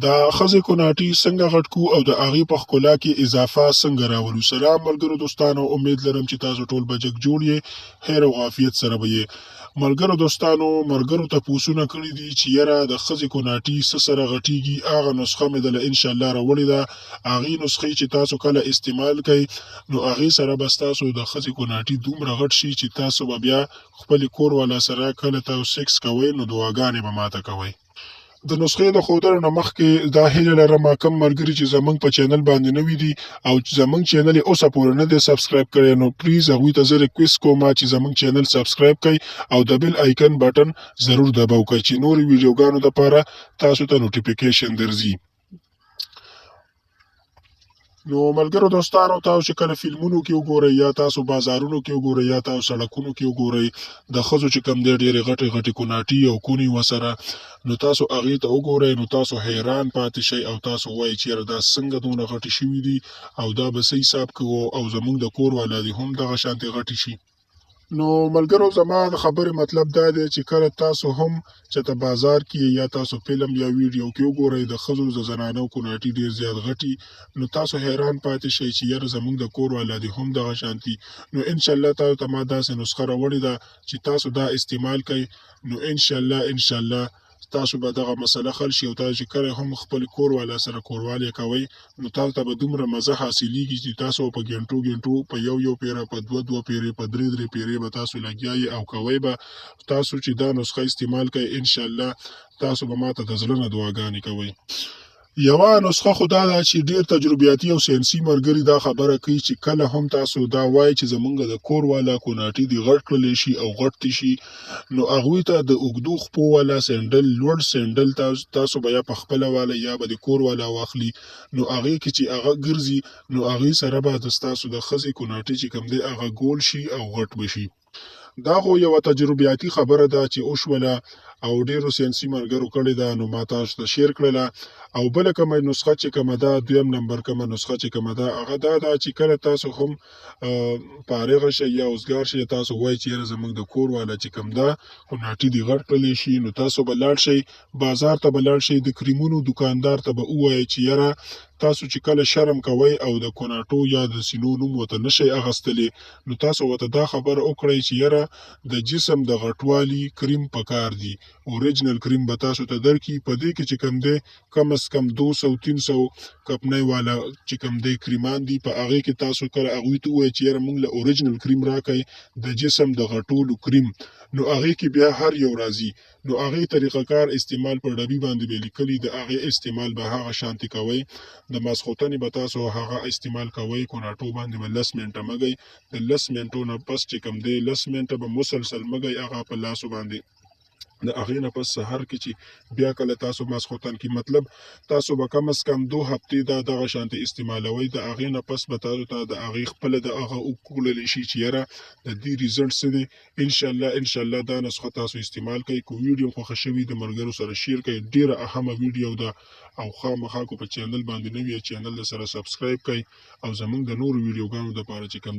د ښځې کوناټي څنګه غټ کړو او د هغې په ښکلا کې اضافه څنګه راولو. سلام ملګرو دوستانو، امید لرم چې تاسو ټول بجک جوړ یې، خیر او عافیت سره به یې. ملګرو دوستانو، ملګرو تپوسونه کړي دي چې یاره د ښځې کوناټي څه سره غټیږي. هغه نسخه مې دله انشاءالله راوړې ده. هغې نسخې چې تاسو کله استعمال کوئ نو هغې سره به ستاسو د ښځې کوناټي دومره غټ شي چې تاسو به بیا خپلې کور والا سره کله تاسو سیکس کوئ نو دعاګانې به ماته کوئ. د نسخې د ښودلو نه مخکې دا هیله لرم کوم ملګري چې زمونږ په چینل باندې نوي دي او چې زمونږ چینل یې اوسه پورې نه دی سبسکرایب کړی نو پلیز هغوی ته زه ریکویسټ کوم چې زمونږ چینل سبسکرایب کړئ او د بیل آیکن بټن ضرور دباو کړئ چې نورې ویډیوګانو دپاره تاسو ته نوټیفیکیشن درځي. نو ملګرو دوستانو، تاسو چې کله فلمونو کې وګورئ یا تاسو بازارونو کې وګورئ یا تاسو سړکونو کې وګورئ د ښځو چې کوم دی ډېرې غټې غټې کوناټي او کونې ورسره، نو تاسو هغې ته وګورئ نو تاسو حیران پاتې شئ او تاسو وایئ چې یاره دا څنګه دونه غټې شوي دي او دا به څه حساب کوو او زموږ د کور والا دې هم دغه شانتې غټې شي. نو ملګرو، زما د خبرې مطلب دا دی چې کله تاسو هم چېرته بازار کې یا تاسو فلم یا ویډیو کې وګورئ د ښځو د زنانو کوناټي ډېر زیات غټي، نو تاسو حیران پاتې شئ چې یاره زموږ د کور والا دې هم دغه شانتي. نو انشاءالله تاسو ته ما داسې نسخه راوړې ده چې تاسو دا استعمال کوئ نو انشاءالله تاسو به دغه مسله حل شي او تاسو چې کله هم خپل کور والا سره کوروالی کوئ نو تاسو ته به دومره مزه حاصلیږي چې تاسو په ګنټو په یو پیره، په دوه پیرې، په درې پیرې به تاسو لګیا یې او کوئ به. تاسو چې دا نسخه استعمال کوئ انشاءالله تاسو به ماته د زړه نه دعاګانې کوئ. یوه نسخه خو دا ده چې ډېر تجربیاتي او ساینسي ملګري دا خبره کوي چې کله هم تاسو دا وایئ چې زمونږ د کور والا کوناټي دې غټ کړلی شي او غټ دې شي نو هغوی ته د اوږدو خپو والا سینډل، لوړ سینډل تاسو به یا په خپله والئ یا به د کور والا واخلي نو هغې کې چې هغه ګرځي نو هغې سره به ستاسو د ښځې کوناټي چې کوم دی هغه ګول شي او غټ به شي. دا خو یوه تجربیاتي خبره ده چې وشوله او ډېرو ساینسي ملګرو کړې ده نو ما تاسو ته شیر کړله. او بله کومه نسخه چې کومه ده، دویم نمبر کومه نسخه چې کومه ده هغه دا ده چې کله تاسو هم فارغه شئ یا اوزګار شئ تاسو وایئ چې یاره زموږ د کور والا چې کوم ده کوناټي دې غټ کړلی شي نو تاسو به لاړ شئ بازار ته به لاړ شئ د کریمونو دوکاندار ته به ووایئ چې یاره تاسو چې کله شرم کوئ او د کوناټو یا د سینو نوم ورته نشئ اخیستلی نو تاسو ورته دا خبره وکړئ چې یاره د جسم د غټوالي کریم پکار دی، اوریجنل کریم به تاسو ته درکړي. په دې کې چې کوم دی کم از کم 200-300 کمپنۍ والا چې کوم دی کریمان دي په هغې کې تاسو کله هغوی ته ووایئ چې یاره موږ له اوریجنل کریم راکئ د جسم د غټولو کریم نو هغې کې بیا هر یو راځي نو هغې طریقه کار استعمال پر ډبي باندې به لیکلي د هغې استعمال به هغه شانتې کوئ. د ماسخوتنې به تاسو هغه استعمال کوئ کوناټو باندې به 10 منټه مږئ د 10 منټو نه پس چې کوم دی 10 منټه به مسلسل مږئ هغه په لاسو باندې. د هغې نه پس سحر کې چې بیا کله تاسو ماسخوتن کې مطلب تاسو به کم از کم 2 هفتې دا دغه شانتې استعمالوئ. د هغې نه پس به تاسو ته د هغې خپله د هغه وکوللی شي چې یاره د دې ریزلټ څه دی. انشاءالله دا نسخه تاسو استعمال کوئ. که ویډیو خوښه شوي د ملګرو سره شیر کړئ، ډېره اهمه ویډیو ده او خامخا که په چینل باندې نوي یې چینل سره سبسکرایب کړئ او زموږ د نورو ویډیوګانو دپاره چې کوم